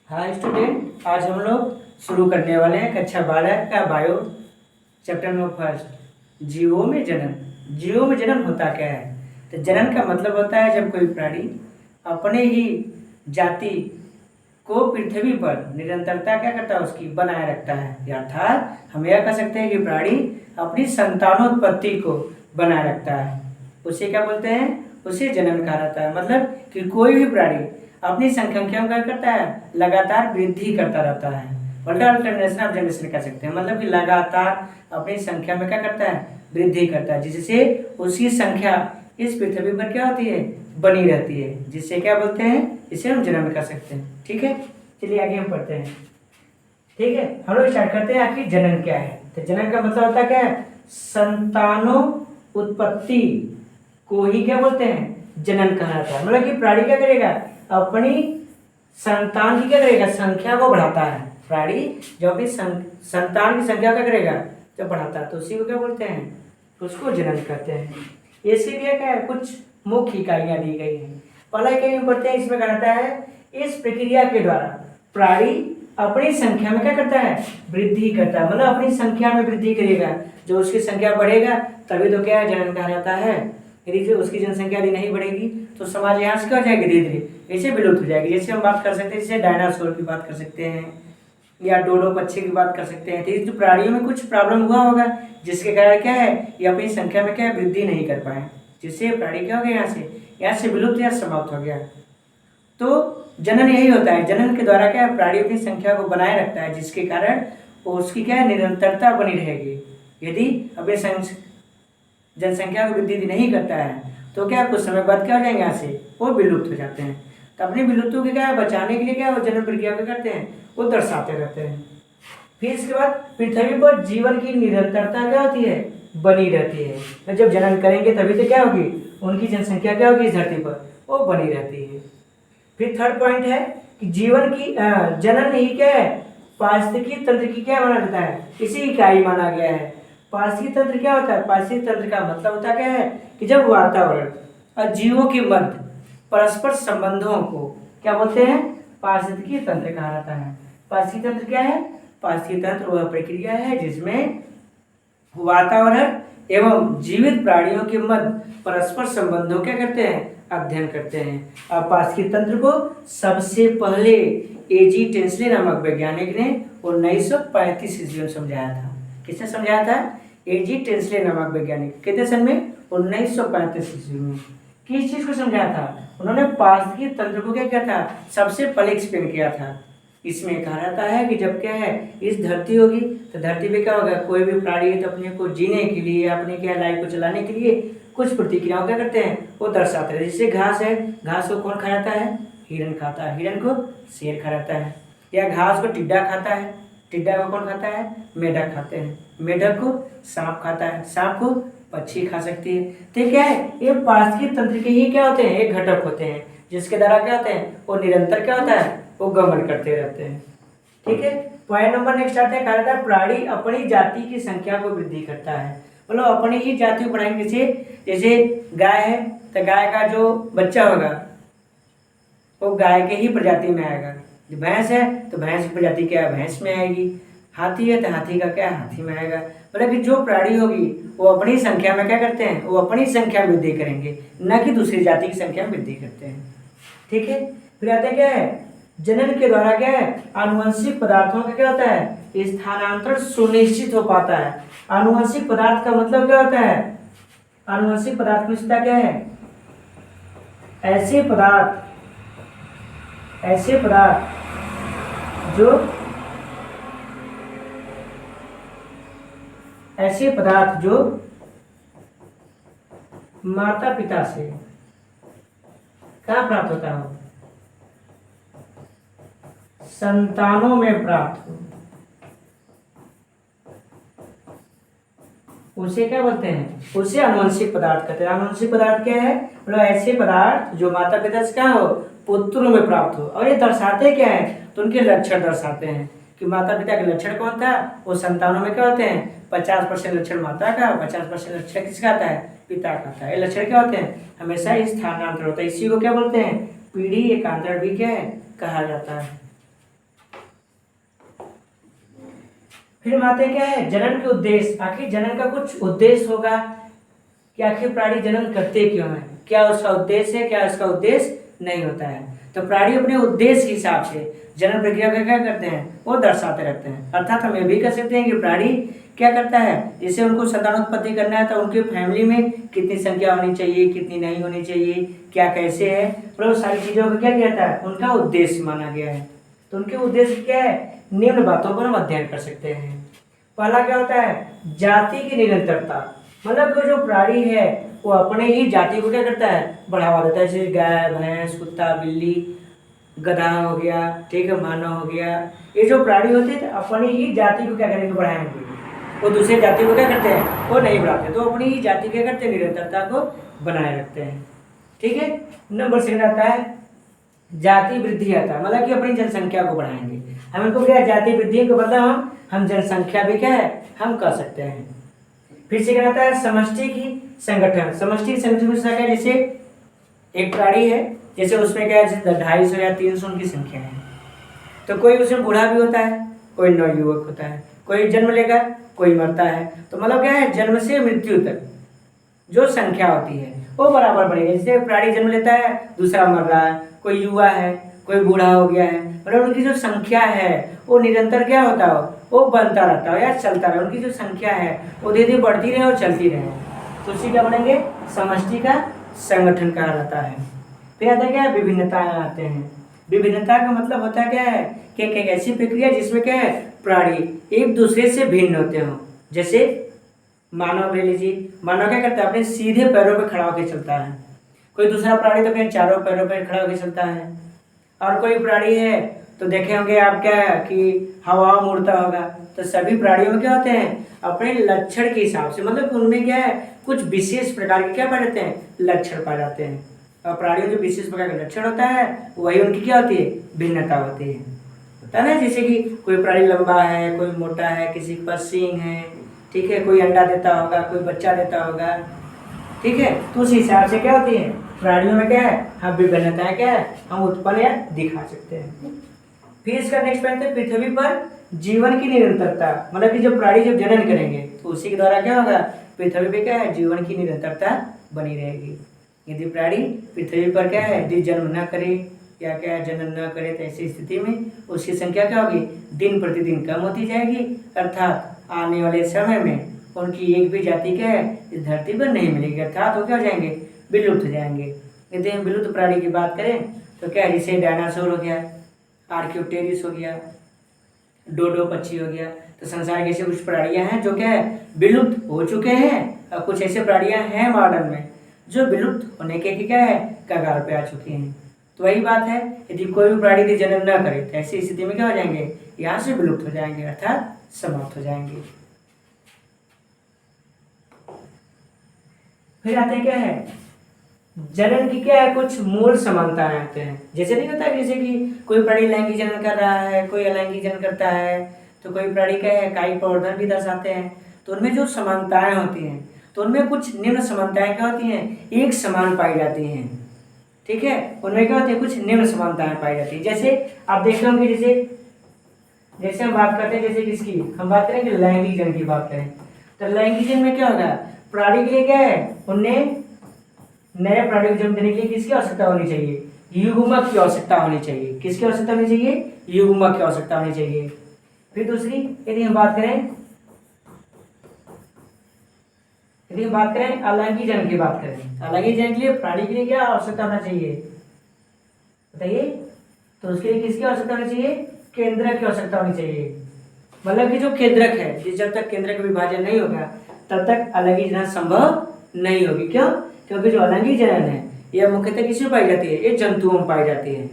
Hi student, आज हम लोग शुरू करने वाले हैं कक्षा 12 का बायो चैप्टर नंबर फर्स्ट, जीवों में जनन। जीवों में जनन होता क्या है? तो जनन का मतलब होता है जब कोई प्राणी अपने ही जाति को पृथ्वी पर निरंतरता क्या करता है, उसकी बनाए रखता है। अर्थात हम यह कह सकते हैं कि प्राणी अपनी संतानोत्पत्ति को बनाए रखता है, उसे क्या बोलते हैं? उसे जनन कहा जाता है। मतलब कि कोई भी प्राणी अपनी संख्या में क्या करता है, लगातार वृद्धि करता रहता है। अल्टरनेशन ऑफ जनरेशन कह सकते हैं। मतलब कि लगातार अपनी संख्या में क्या करता है, वृद्धि करता है, जिससे उसकी संख्या इस पृथ्वी पर क्या होती है, बनी रहती है, जिससे क्या बोलते हैं, इसे हम जनन कर सकते हैं। ठीक है, चलिए आगे हम पढ़ते हैं। ठीक है, हम लोग स्टार्ट करते हैं। आखिर जनन क्या है? तो जनन का मतलब होता है क्या है, संतानों उत्पत्ति को ही क्या बोलते हैं, जनन कहा जाता है। मतलब कि प्राणी क्या करेगा, अपनी संतान की क्या करेगा, संख्या को बढ़ाता है। प्राणी जो अपनी संतान की संख्या क्या करेगा, जब बढ़ाता है, तो उसी को क्या बोलते हैं, उसको जनन कहते हैं। इसके लिए क्या है, कुछ मुख्य इकाइयां दी गई हैं। पहला इकाई में पढ़ते हैं, इसमें कहता है इस प्रक्रिया के द्वारा प्राणी अपनी संख्या में क्या करता है, वृद्धि करता है। मतलब अपनी संख्या में वृद्धि करेगा, जो उसकी संख्या बढ़ेगा तभी तो क्या है, जनन कहा जाता है। यदि जो उसकी जनसंख्या यदि नहीं बढ़ेगी तो समाज यहाँ से क्या हो जाएगी, धीरे धीरे ऐसे विलुप्त हो जाएगी। जैसे हम बात कर सकते हैं, जैसे डायनासोर की बात कर सकते हैं या डोडो पक्षी की बात कर सकते हैं। तो प्राणियों में कुछ प्रॉब्लम हुआ होगा, जिसके कारण क्या है, ये अपनी संख्या में क्या वृद्धि नहीं कर पाए, जिससे प्राणी क्या हो गया, यहाँ से विलुप्त या समाप्त हो गया। तो जनन यही होता है, जनन के द्वारा क्या है, प्राणी अपनी संख्या को बनाए रखता है, जिसके कारण उसकी क्या है, निरंतरता बनी रहेगी। यदि अपनी जनसंख्या को वृद्धि नहीं करता है तो क्या कुछ समय बाद क्या हो जाएंगे, यहाँ से वो विलुप्त हो जाते हैं। तो अपनी विलुप्तों के क्या बचाने के लिए क्या वो जनन प्रक्रिया को करते हैं, वो दर्शाते रहते हैं। फिर इसके बाद पृथ्वी पर जीवन की निरंतरता क्या होती है, बनी रहती है। तो जब जनन करेंगे तभी तो क्या होगी, उनकी जनसंख्या क्या होगी इस धरती पर, वो बनी रहती है। फिर थर्ड पॉइंट है कि जीवन की जनन ही क्या है, पारिस्थितिकी तंत्र की क्या माना जाता है, इसी इकाई माना गया है। पारिस्थितिकी तंत्र क्या होता है, पारिस्थितिकी तंत्र का मतलब होता क्या है कि जब वातावरण और जीवों के मध्य परस्पर संबंधों को क्या बोलते हैं, पारिस्थितिकी तंत्र कहा जाता है। पारिस्थितिकी तंत्र क्या है, पारिस्थितिकी तंत्र वह प्रक्रिया है जिसमें वातावरण एवं जीवित प्राणियों के मध्य परस्पर संबंधों क्या करते हैं, अध्ययन करते हैं। अब पारिस्थितिकी तंत्र को सबसे पहले एजी टेंसले नामक वैज्ञानिक ने 1935 ईस्वी में समझाया था। किसने समझाया था, एजी टेंसले नामक वैज्ञानिक। कितने सन में, 1935 ईस्वी में। किस चीज को समझाया था, उन्होंने पारिस्थितिकी तंत्र को क्या किया था, सबसे पहले एक्सप्लेन किया था। इसमें कहा जाता है कि जब क्या है, इस धरती होगी तो धरती पे क्या होगा, कोई भी प्राणी तो अपने को जीने के लिए, अपने क्या लाइफ को चलाने के लिए कुछ प्रतिक्रियाओं क्या करते हैं, वो दर्शाते हैं। जैसे घास है, घास को कौन खा जाता है, हिरन खाता है, हिरन को शेर खा जाता है। या घास को टिड्डा खाता है, टिड्डा को कौन खाता है, मेढक खाते हैं, मेढक को सांप खाता है, सांप को पक्षी खा सकती है। तो क्या है, ये पारिस्थितिकी तंत्र के ही क्या होते हैं, एक घटक होते हैं, जिसके द्वारा क्या होते हैं, वो निरंतर क्या होता है, वो गमन करते रहते हैं। ठीक है, पॉइंट नंबर नेक्स्ट आता है, कहा जाता है प्राणी अपनी जाति की संख्या को वृद्धि करता है। मतलब अपनी ही जाति को बढ़ाएंगे। जैसे गाय है तो गाय का जो बच्चा होगा वो गाय के ही प्रजाति में आएगा। भैंस है तो भैंस की प्रजाति क्या है, भैंस में आएगी। हाथी है तो हाथी का क्या, हाथी में आएगा। मतलब कि जो प्राणी होगी वो अपनी संख्या में क्या करते हैं, वो अपनी संख्या में वृद्धि करेंगे, न कि दूसरी जाति की संख्या में वृद्धि करते हैं। ठीक है, फिर आते क्या है, जनन के द्वारा क्या है, आनुवंशिक पदार्थों का क्या होता है, स्थानांतरण सुनिश्चित हो पाता है। आनुवंशिक पदार्थ का मतलब क्या होता है, आनुवंशिक पदार्थ की विशेषता क्या है, ऐसे पदार्थ जो माता पिता से क्या प्राप्त होता हो, संतानों में प्राप्त हो, उसे क्या बोलते हैं, उसे आनुवंशिक पदार्थ कहते हैं। आनुवंशिक पदार्थ क्या है, मतलब ऐसे पदार्थ जो माता पिता से क्या हो, पुत्रों में प्राप्त हो। और ये दर्शाते क्या है, तो उनके लक्षण दर्शाते हैं कि माता पिता के लक्षण कौन था, वो संतानों में क्या होते हैं, 50% लक्षण माता का, 50% लक्षण किसका आता है, पिता का आता है। ये लक्षण क्या होते हैं, हमेशा स्थानांतर होता है। इसी को क्या बोलते हैं, पीढ़ी एकांतरण भी क्या है, कहा जाता है। फिर हम आते हैं क्या है जनन के उद्देश्य। आखिर जनन का कुछ उद्देश्य होगा कि आखिर प्राणी जनन करते क्यों हैं, क्या उसका उद्देश्य है, क्या उसका उद्देश्य नहीं होता है। तो प्राणी अपने उद्देश्य के हिसाब से जनन प्रक्रिया का क्या करते हैं, वो दर्शाते रहते हैं। अर्थात हम ये भी कह सकते हैं कि प्राणी क्या करता है, जैसे उनको संतानोत्पत्ति करना है तो उनके फैमिली में कितनी संख्या होनी चाहिए, कितनी नहीं होनी चाहिए, क्या कैसे है, मतलब सारी चीज़ों का क्या किया था, उनका उद्देश्य माना गया है। तो उनके उद्देश्य क्या है, निम्न बातों पर हम अध्ययन कर सकते हैं। पहला क्या होता है, जाति की निरंतरता, मतलब कोई जो प्राणी है वो अपने ही जाति को क्या करता है, बढ़ावा देता है। जैसे गाय, भैंस, कुत्ता, बिल्ली, गधा हो गया, ठीक है, मानव हो गया, ये जो प्राणी होते हैं अपनी ही जाति को क्या करेंगे, बढ़ाएंगे। वो दूसरे जाति को क्या करते हैं, वो नहीं बढ़ाते, तो अपनी ही जाति क्या करते हैं, निरंतरता को बनाए रखते हैं। ठीक है। नंबर सेकंड आता है जाति वृद्धि आता है, मतलब कि अपनी जनसंख्या को बढ़ाएंगे। हम इनको क्या जाति वृद्धि को मतलब हम जनसंख्या भी क्या है, हम कर सकते हैं। फिर सेकंड आता है समष्टि की संगठन। समष्टि संगठन में क्या है, जैसे एक प्राणी है, जैसे उसमें क्या है 250 या 300 उनकी संख्या है, तो कोई उसमें बूढ़ा भी होता है, कोई नवयुवक होता है, कोई जन्म लेगा, कोई मरता है। तो मतलब क्या है, जन्म से मृत्यु तक जो संख्या होती है वो बराबर बढ़ेगी। जैसे प्राणी जन्म लेता है, दूसरा मर रहा है, कोई युवा है, कोई बूढ़ा हो गया है, मतलब उनकी जो संख्या है वो निरंतर क्या होता हो, वो बनता रहता हो या चलता रहे। उनकी जो संख्या है वो धीरे धीरे बढ़ती रहे और चलती रहे, तो उसी क्या बनेंगे, समष्टि का संगठन कहा जाता है। फिर आता है क्या, विभिन्नताएं आते हैं। विभिन्नता का मतलब होता है क्या है कि एक ऐसी प्रक्रिया जिसमें क्या है प्राणी एक दूसरे से भिन्न होते हो। जैसे मानव ले लीजिए, मानव क्या करता है, अपने सीधे पैरों पर खड़ा होकर चलता है। कोई दूसरा प्राणी तो अपने चारों पैरों पर खड़ा होकर चलता है। और कोई प्राणी है तो देखे होंगे आप क्या है कि हवा में उड़ता होगा। तो सभी प्राणियों में क्या होते हैं, अपने लक्षण के हिसाब से, मतलब उनमें क्या है कुछ विशेष प्रकार के क्या पाए जाते हैं, लक्षण पाए जाते हैं। और प्राणियों जो विशेष प्रकार का लक्षण होता है वही उनकी क्या होती है, भिन्नता होती है। होता है ना, जैसे कि कोई प्राणी लंबा है, कोई मोटा है, किसी के पास सींग है, ठीक है, कोई अंडा देता होगा, कोई बच्चा देता होगा, ठीक है। तो उस हिसाब से क्या होती है प्राणियों में क्या है, हम विभिन्नताएं क्या है हम उत्पन्न या दिखा सकते हैं। फिर इसका नेक्स्ट पॉइंट है पृथ्वी पर जीवन की निरंतरता, मतलब कि जब प्राणी जब जनन करेंगे तो उसी के द्वारा क्या होगा, पृथ्वी पे क्या है जीवन की निरंतरता बनी रहेगी। यदि प्राणी पृथ्वी पर क्या है यदि जन्म न करे या क्या है जनन न करे तो ऐसी स्थिति में उसकी संख्या क्या होगी, दिन प्रतिदिन कम होती जाएगी। अर्थात आने वाले समय में उनकी एक भी जाति क्या है इस धरती पर नहीं मिलेगी, अर्थात वो क्या हो जाएंगे, विलुप्त हो जाएंगे। यदि हम विलुप्त प्राणी की बात करें तो क्या है, जैसे डायनासोर हो गया, आर्क्योप्टेरिस हो गया, डोडो पक्षी हो गया, तो संसार के ऐसे कुछ प्राणियां हैं जो क्या है विलुप्त हो चुके हैं, और कुछ ऐसे प्राणियां हैं मॉडर्न में जो विलुप्त होने के क्या है कगार पे आ चुकी हैं। तो वही बात है, यदि कोई भी प्राणी यदि जन्म न करे तो ऐसी स्थिति में क्या हो जाएंगे, यहाँ से विलुप्त हो जाएंगे, अर्थात समाप्त हो जाएंगे। फिर आते हैं क्या है, जनन की क्या है कुछ मूल समानताएं आते हैं। जैसे नहीं होता है, जैसे कि कोई प्राणी लैंगिक जनन कर रहा है, कोई अलैंगिक जनन करता है, तो कोई प्राणी क्या है कायिक प्रवर्धन भी दर्शाते हैं। तो उनमें जो समानताएं होती हैं तो उनमें कुछ निम्न समानताएं क्या होती हैं, एक समान पाई जाती हैं। ठीक है, उनमें क्या होती है कुछ निम्न समानताएं पाई जाती है। जैसे आप देखते होंगे, जैसे हम बात करते हैं, जैसे किसकी हम बात करें कि लैंगिक जन की बात करें, तो लैंगिक जन में क्या होगा, प्राणी के लिए क्या है उन्हें नए प्राणी को जन्म देने के लिए किसकी आवश्यकता होनी चाहिए, युग्मक की आवश्यकता होनी चाहिए। किसकी आवश्यकता होनी चाहिए, युग्मक की आवश्यकता होनी चाहिए। फिर दूसरी यदि हम बात करें अलैंगिक जन की बात करें, अलैंगिक जन के लिए प्राणी के लिए क्या आवश्यकता होना चाहिए बताइए, तो उसके लिए किसकी आवश्यकता होनी चाहिए, केंद्रक की आवश्यकता होनी चाहिए। मतलब कि जो केंद्रक है, जब तक केंद्रक विभाजन नहीं होगा तब तक अलैंगिक जनन संभव नहीं होगी। क्यों, क्योंकि जो अलैंगिक जनन है यह मुख्यतः किसमें पाई जाती है, ये जंतुओं में पाई जाती है।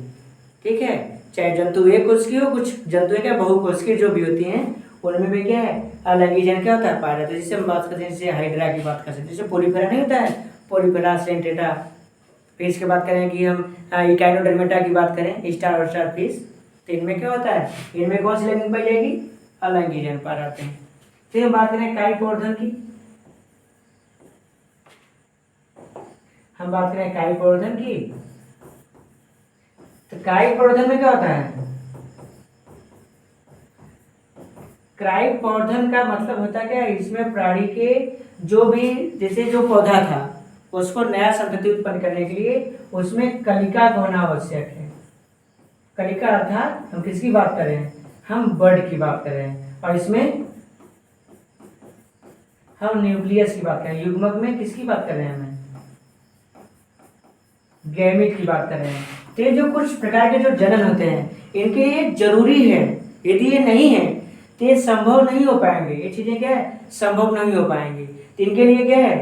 ठीक है, चाहे जंतु एक कोष की हो, कुछ जंतु क्या बहुकोष की जो भी होती हैं उनमें भी क्या है अलैंगिक जनन क्या होता है पाया जाता है। जैसे हम बात करते हैं, जैसे हाइड्रा की बात कर सकते हैं, जैसे पोलिफेरा नहीं होता है, पोलिफेरा सेंटेटा। फिर इसके बात करें कि हम इकाइनोडर्मेटा की बात करें, स्टार और स्टार फिश, तो इनमें क्या होता है, इनमें कौन सी लैंगिक पाई जाएगी, अलैंगिक जनन पाए जाते हैं। फिर हम बात करें कायिक प्रवर्धन की, तो कायिक प्रवर्धन में क्या होता है, क्रायोपोर्धन का मतलब होता क्या है, इसमें प्राणी के जो भी, जैसे जो पौधा था उसको नया संतति उत्पन्न करने के लिए उसमें कलिका का होना आवश्यक है। कलिका अर्थात हम किसकी बात कर रहे हैं, हम बर्ड की बात कर रहे हैं, और इसमें हम न्यूक्लियस की बात कर रहे हैं। युग्मक में किसकी बात कर रहे हैं, हमें गैमेट की बात कर रहे हैं। तो ये जो कुछ प्रकार के जो जनन होते हैं इनके लिए जरूरी है, यदि ये नहीं है तो ये संभव नहीं हो पाएंगे, ये चीजें क्या है, संभव नहीं हो पाएंगे। तो इनके लिए क्या है,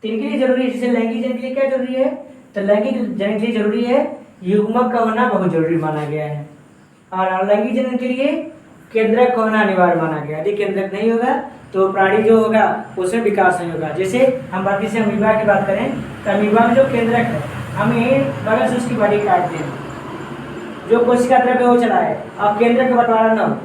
तो इनके लिए जरूरी है, जैसे लैंगिक जन के लिए क्या जरूरी है, तो लैंगिक जन के लिए जरूरी है युग्मक का होना बहुत जरूरी माना गया है, और अलैंगिक जनन के लिए केंद्रक का होना अनिवार्य माना गया। यदि केंद्रक नहीं होगा तो प्राणी जो होगा उसमें विकास नहीं होगा। जैसे हम बाकी से अमीबा की बात करें तो अमीबा में जो केंद्रक है, हम यही बगल से उसकी बॉडी काटते हैं, जो कोशिका द्रव्य वो चला है, अब केंद्रक का बंटवारा न हो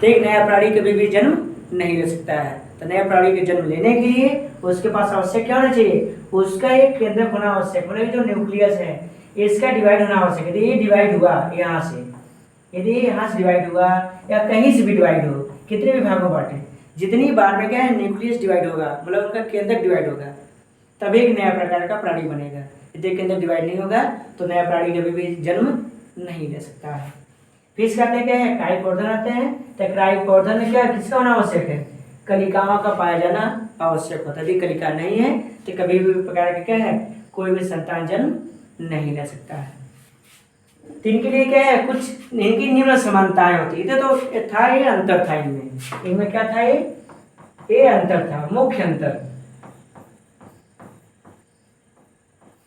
तो एक नया प्राणी कभी भी जन्म नहीं ले सकता है। तो नए प्राणी के जन्म लेने के लिए उसके पास आवश्यक क्या होना चाहिए, उसका एक केंद्रक होना आवश्यक, मतलब जो न्यूक्लियस है इसका डिवाइड होना आवश्यक है। यदि ये डिवाइड हुआ यहाँ से, यदि यहाँ से डिवाइड हुआ या कहीं से भी डिवाइड हो, कितने भी भागों बांटे, जितनी बार में क्या है न्यूक्लियस डिवाइड होगा, मतलब उनका केंद्रक डिवाइड होगा, तब एक नया प्रकार का प्राणी बनेगा। यदि केंद्रक डिवाइड नहीं होगा तो नया प्राणी कभी भी जन्म नहीं ले सकता है। फिर इसका क्या है, क्रायोपोर्धन आते हैं। तो क्रायोपोर्धन में क्या किसका होना आवश्यक है, कलिकाओं का पाया जाना आवश्यक होता है। यदि कलिका नहीं है तो कभी भी प्रकार का क्या है, कोई भी संतान जन्म नहीं ले सकता है। तो इनके लिए क्या है, कुछ इनकी निम्न समानताएं होती है। तो था ये अंतर था इनमें क्या था, ये अंतर था, मुख्य अंतर,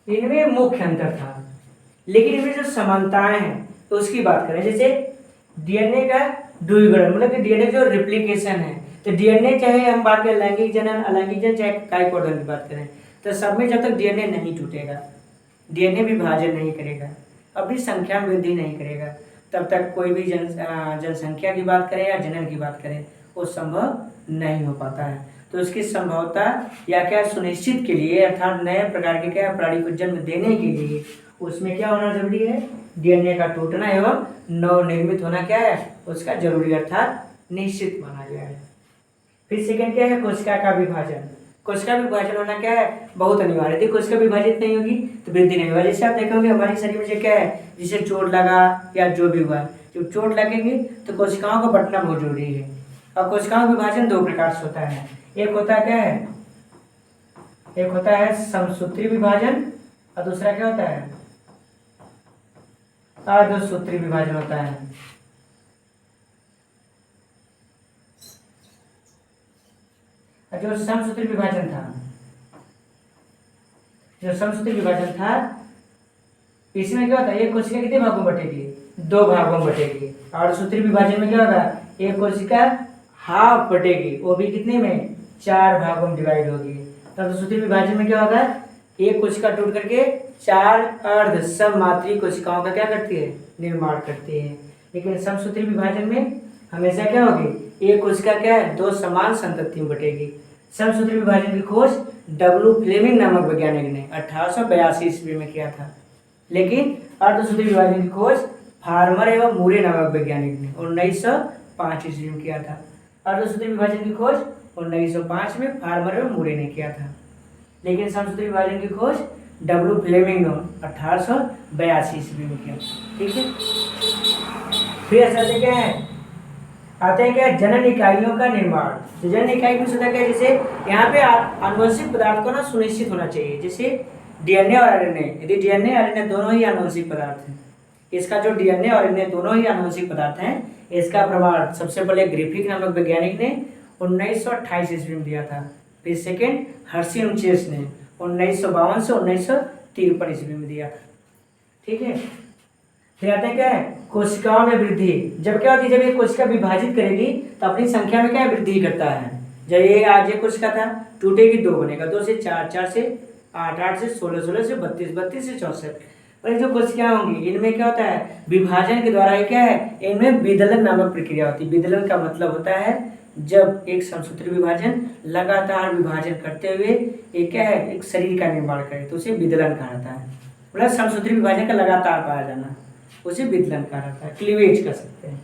इनमें मुख्य अंतर था। लेकिन इनमें जो समानताएं हैं तो उसकी बात करें, जैसे डीएनए का द्विगुणन, मतलब कि डीएनए जो रिप्लिकेशन है, तो डीएनए चाहे हम बात करें लैंगिक जनन अलैंगिक जनन चाहे क्रायोपोर्धन की बात करें, तो सब में जब तक डीएनए नहीं टूटेगा, डीएनए विभाजन नहीं करेगा, अपनी संख्या में वृद्धि नहीं करेगा, तब तक कोई भी जनसंख्या की बात करें या जनन की बात करें वो संभव नहीं हो पाता है। तो उसकी संभवता या क्या सुनिश्चित के लिए, अर्थात नए प्रकार के क्या प्राणी को जन्म देने के लिए उसमें क्या होना जरूरी है, डीएनए का टूटना एवं नवनिर्मित होना क्या है, उसका जरूरी अर्थात निश्चित माना गया है। फिर सेकंड क्या है, कोशिका का विभाजन। कोशिका विभाजन होना क्या है, बहुत अनिवार्य है। कोशिका विभाजित नहीं होगी तो वृद्धि नहीं होगा। जैसे आप देखोगे हमारे शरीर में क्या है, जिसे चोट लगा या जो भी हुआ, जब चोट लगेगी तो कोशिकाओं का बंटना बहुत जरूरी है। और कोशिकाओं का विभाजन दो प्रकार से होता है, एक होता है क्या है, एक होता है समसूत्री विभाजन और दूसरा क्या होता है, अर्धसूत्री विभाजन होता है। जो समसूत्री विभाजन था, इसमें क्या होता है, एक कोशिका कितने भागों में बटेगी, दो भागों में बटेगी। और सूत्री विभाजन में क्या होगा, एक कोशिका हाफ बटेगी, वो भी कितने में, चार भागों में डिवाइड होगी। तब सूत्री विभाजन में क्या होगा, एक कोशिका टूट करके चार अर्ध सममात्री कोशिकाओं का क्या करती है, निर्माण करती है। लेकिन समसूत्री विभाजन में हमेशा क्या होगी, एक कोशिका क्या है, दो समान संतति में बटेगी। समसूत्री विभाजन की खोज डब्ल्यू फ्लेमिंग नामक वैज्ञानिक ने 1882 ईस्वी में किया था। लेकिन अर्धसूत्री विभाजन की खोज फार्मर एवं मूरे नामक वैज्ञानिक ने 1905 ईस्वी में किया था। अर्धसूत्री विभाजन की खोज 1905 में फार्मर एवं मूरे ने किया था। लेकिन समसूत्री विभाजन की खोज डब्ल्यू फ्लेमिंग ने 1882 ईस्वी में किया था। ठीक है, फिर ऐसा क्या है, आते हैं क्या, जनन इकाइयों का निर्माण। तो जनन इकाई में होता क्या, जैसे यहाँ पे आनुवंशिक पदार्थ को ना सुनिश्चित होना चाहिए। जैसे डीएनए और आरएनए, यदि डीएनए और आरएनए दोनों ही आनुवंशिक पदार्थ हैं, इसका जो डीएनए और आरएनए दोनों ही आनुवंशिक पदार्थ हैं, इसका प्रमाण सबसे पहले ग्रिफिथ नामक वैज्ञानिक ने 1928 ईस्वी में दिया था। फिर सेकेंड हर्शी एंड चेस ने 1952 से 1953 ईस्वी में दिया था। ठीक है, फिर आता है क्या है, कोशिकाओं में वृद्धि। जब क्या होती है, जब ये कोशिका विभाजित करेगी तो अपनी संख्या में क्या वृद्धि करता है। जब ये आज ये कोशिका था, टूटेगी दो बनेगा, 2 से 4, 4 से 8, 8 से 16, 16 से 32, 32 से 64। और जो कोशिकाएं होंगी इनमें क्या होता है, विभाजन के द्वारा क्या है, इनमें विदलन नामक प्रक्रिया होती है। विदलन का मतलब होता है जब एक समसूत्री विभाजन लगातार विभाजन करते हुए एक क्या है, एक शरीर का निर्माण करे तो उसे विदलन कहा जाता है। मतलब समसूत्री विभाजन का लगातार पाया जाना। उसे विदलन कहा जाता है, क्लीवेज कर सकते हैं।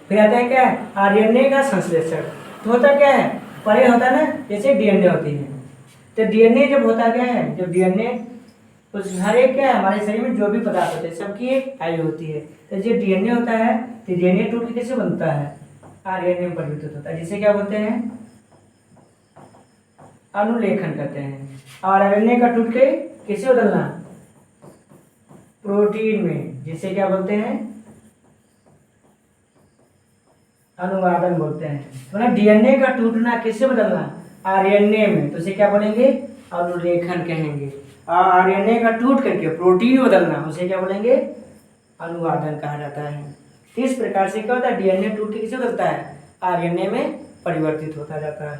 फिर आता है क्या है, आरएनए का संश्लेषण। तो होता क्या है, पहले होता है ना, जैसे डीएनए होती है, तो डीएनए जब होता क्या है, जब डीएनए उस हर एक क्या है हमारे शरीर में जो भी पदार्थ होते हैं सबकी एक आयु होती है। तो जो डीएनए होता है तो डीएनए टूट के कैसे बनता है, आरएनए में परिवर्तित होता है, जिसे क्या बोलते हैं, अनुलेखन कहते हैं। और आरएनए का टूट के किसे बदलना, प्रोटीन में, जिसे क्या बोलते हैं, अनुवादन बोलते हैं। मतलब डीएनए का टूटना किससे बदलना, आरएनए में, तो उसे क्या बोलेंगे, अनुलेखन कहेंगे। और आरएनए का टूट करके प्रोटीन बदलना, उसे क्या बोलेंगे, अनुवादन कहा जाता है। इस प्रकार से क्या होता है, डीएनए टूट के किसे बदलता है, आरएनए में परिवर्तित होता जाता है।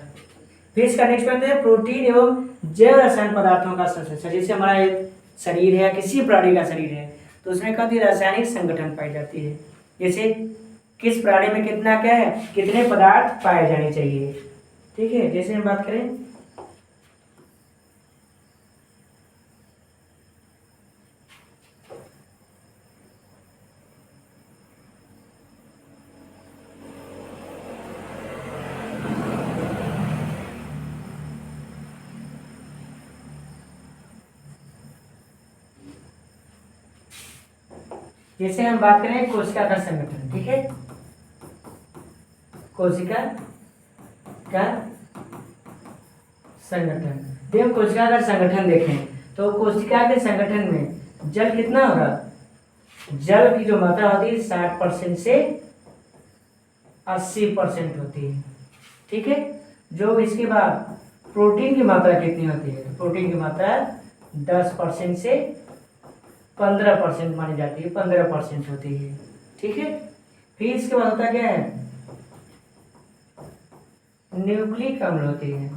फिर इसका नेक्स्ट पॉइंट है प्रोटीन एवं जैव रसायन पदार्थों का संश्लेषण। जैसे हमारा एक शरीर है, किसी प्राणी का शरीर है, तो उसमें कभी रासायनिक संगठन पाई जाती है। जैसे किस प्राणी में कितना क्या है, कितने पदार्थ पाए जाने चाहिए, ठीक है। जैसे हम बात करें कोशिका का संगठन, ठीक है, कोशिका का संगठन। जब कोशिका का संगठन देखें तो कोशिका के संगठन में जल कितना होगा, जल की जो मात्रा होती है 60% से 80% होती है, ठीक है। जो इसके बाद प्रोटीन की मात्रा कितनी होती है, तो प्रोटीन की मात्रा 10% से 15% मानी जाती है, 15% होती है, ठीक है। फिर इसके बाद होता क्या है, न्यूक्लिक अम्ल होती है।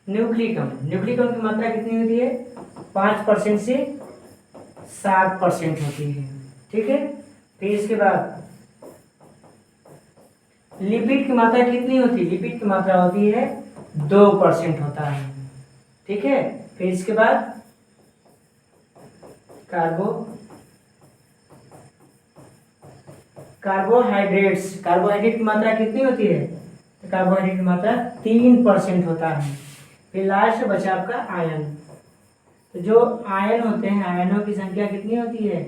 न्यूक्लिक अम्ल की मात्रा कितनी होती है, 5% से 7% होती है, ठीक है। फिर इसके बाद लिपिड की मात्रा कितनी होती है, लिपिड की मात्रा होती है 2% होता है, ठीक है। फिर इसके बाद कार्बोहाइड्रेट की मात्रा कितनी होती है, तो कार्बोहाइड्रेट की मात्रा 3% होता है। फिर लास्ट बचा आपका आयन। तो जो आयन होते हैं, आयनों की संख्या कितनी होती है,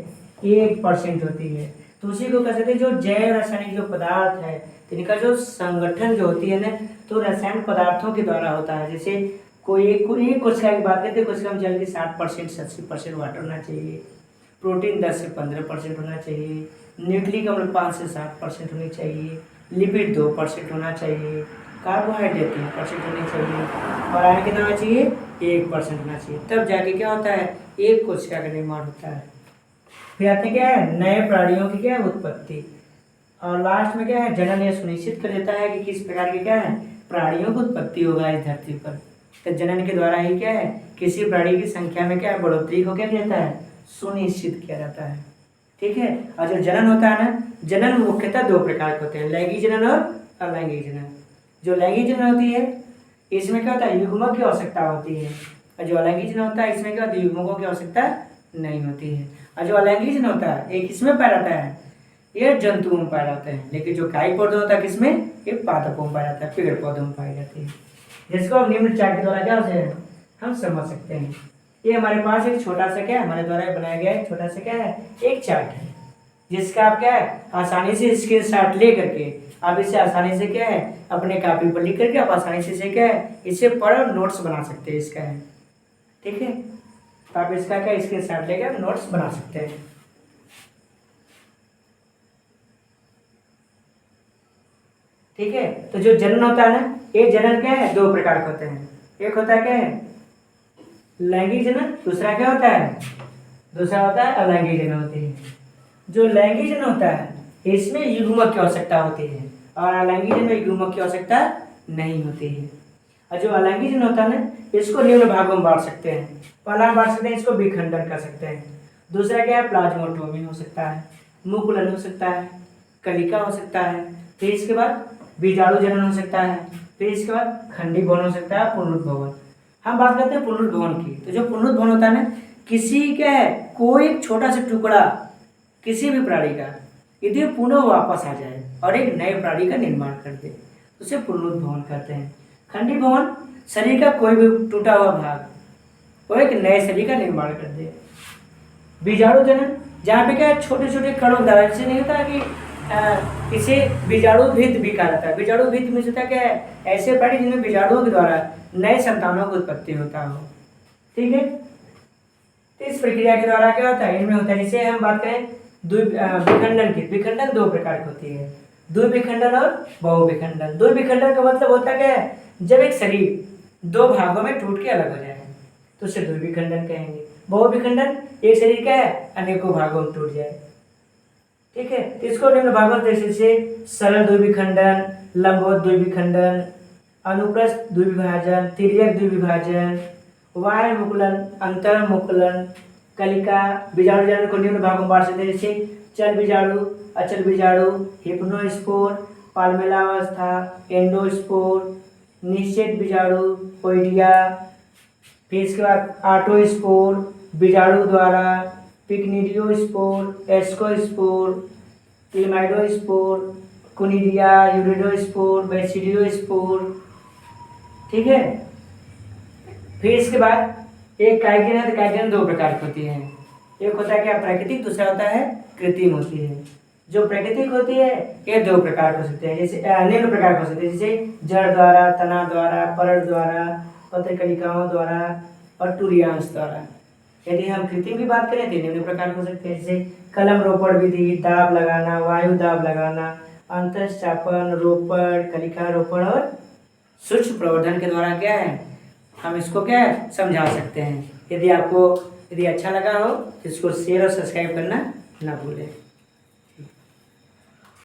1% होती है। तो उसी को कह सकते हैं जो जैव रासायनिक जो पदार्थ है, तो इनका जो संगठन जो होती है ना, तो रसायन पदार्थों के द्वारा होता है। जैसे कोई कोशिका की बात करते हैं, कोशिका में जल की 60% से 80% वाटर होना चाहिए, प्रोटीन 10 से 15% होना चाहिए, न्यूक्लिक अम्ल 5 से 7% होनी चाहिए, लिपिड 2% होना चाहिए, कार्बोहाइड्रेट 3% होनी चाहिए, और आयन कितना होना चाहिए, 1% होना चाहिए। तब जाके क्या होता है, एक कोशिका का निर्माण होता है। फिर आते क्या है, नए प्राणियों की क्या है, उत्पत्ति। और लास्ट में क्या है, जनन यह सुनिश्चित कर देता है कि किस प्रकार की क्या है, प्राणियों की उत्पत्ति होगा इस धरती पर। तो जनन के द्वारा ही क्या है, किसी प्राणी की संख्या में क्या है, बढ़ोतरी को क्या कहता है, सुनिश्चित किया जाता है, ठीक है। और जो जनन होता है ना, जनन मुख्यतः 2 प्रकार के होते हैं, लैंगिक जनन और अलैंगिक जनन। जो लैंगिक जनन होती है इसमें क्या होता है, युग्मक की आवश्यकता होती है, और जो अलैंगिक जनन होता है इसमें क्या होती है, युग्मकों की आवश्यकता नहीं होती है। और जो अलैंगिक जनन होता है एक किसमें पाया जाता है, ये जंतुओं में पाया जाता है, लेकिन जो कायिक पौधे होता है किसमें, ये पादपों में पाया जाता है, पेड़ पौधों में पाई जाती है। जिसको हम निम्न चार्ट के द्वारा क्या से हम समझ सकते हैं। ये हमारे पास एक छोटा सा क्या है, हमारे द्वारा बनाया गया एक छोटा सा क्या है, एक चार्ट है, जिसका आप क्या है आसानी से स्क्रीनशॉट ले करके आप इसे आसानी से क्या है अपने कॉपी पर लिख करके आप आसानी से इसे क्या है, इसे पढ़ नोट्स बना सकते हैं इसका है, ठीक है। तो आप इसका क्या स्क्रीनशॉट लेकर नोट्स बना सकते हैं, ठीक है। तो जो जनन होता है ना, ये जनन क्या है, 2 प्रकार के होते हैं। एक होता है क्या है, लैंगिक जनन, दूसरा क्या होता है, दूसरा होता है अलैंगिक जनन होती है। जो लैंगिक जनन होता है इसमें युग्मक की आवश्यकता होती है, और अलैंगिक जनन में युग्मक की आवश्यकता नहीं होती है। और जो अलैंगिक जनन होता है ना, इसको निम्न भागों में बांट सकते हैं। पहला बांट सकते हैं, इसको विखंडन कर सकते हैं। दूसरा क्या है, प्लाज्मोटोमी हो सकता है, मुकुलन हो सकता है, कलिका हो सकता है, फिर इसके बाद बीजाणु जनन हो सकता है, फिर इसके बाद खंडी भवन हो सकता है, पुनरुद्भवन। हम बात करते हैं पुनरुद्भवन की। तो जो पुनरुद्भवन होता है ना, किसी क्या है कोई एक छोटा सा टुकड़ा किसी भी प्राणी का यदि पुनः वापस आ जाए और एक नए प्राणी का निर्माण कर दे उसे पुनरुद्भवन कहते हैं। खंडीभवन शरीर का कोई भी टूटा हुआ भाग वो एक नए शरीर का निर्माण कर दे। बीजाणु जनन जहाँ पे क्या है छोटे छोटे कणों द्वारा, ऐसे नहीं होता कि इसे बीजाणु भित्त भी कहा जाता है। बीजाणु भित्त में होता क्या है ऐसे प्राणी जिनमें बीजाणुओं के द्वारा नए संतानों की उत्पत्ति होता हो। ठीक है, तो इस प्रक्रिया के द्वारा क्या होता है इनमें होता है, जैसे हम बात करें विखंडन की। विखंडन दो प्रकार की होती है, द्विविखंडन और बहुविखंडन। द्विविखंडन का मतलब होता क्या है जब एक शरीर दो भागों में टूट के अलग हो जाए तो उसे द्विविखंडन कहेंगे। बहुविखंडन एक शरीर क्या है अनेकों भागों में टूट जाए। ठीक है, तो इसको निम्न भागों जैसे सरल द्विविखंडन, लंबवत द्विविखंडन, अनुप्रस्थ द्विविभाजन, तिर्यक द्विविभाजन, वाय मुकुलन, अंतर मुकुलन, कलिका। बीजाणु जनन को निम्न भागों में बांट सकते हैं जैसे चल बीजाणु, अचल बीजाणु, हिप्नोस्पोर, पाल्मेलावस्था, एंडोस्पोर, निश्चित बीजाणु, पोइडिया। फिर इसके बाद आटोस्पोर बीजाणु द्वारा, पिक्निडियोस्पोर, एस्कोस्पोर, क्लिमाइडोस्पोर, कुनिडिया, यूरिडोस्पोर, बेसिडियोस्पोर। ठीक है, फिर इसके बाद एक काइटिन है, तो काइटिन दो प्रकार की होती है। एक होता है क्या प्राकृतिक, दूसरा होता है कृत्रिम होती है। जो प्राकृतिक होती है ये दो प्रकार के हो सकते हैं, जैसे निम्न प्रकार के हो सकते हैं जैसे जड़ द्वारा, तना द्वारा, परण द्वारा, पत्र कलिकाओं द्वारा और तुरियांश द्वारा। यदि हम कृत्रिम की बात करें तो निम्न प्रकार हो सकते हैं जैसे कलम रोपण विधि, दाब लगाना, वायु दाब लगाना, अंतःचापन, रोपण, कलिका रोपण और सूक्ष्म प्रवर्धन के द्वारा क्या है हम इसको क्या है समझा सकते हैं। यदि अच्छा लगा हो तो इसको शेयर और सब्सक्राइब करना ना भूलें।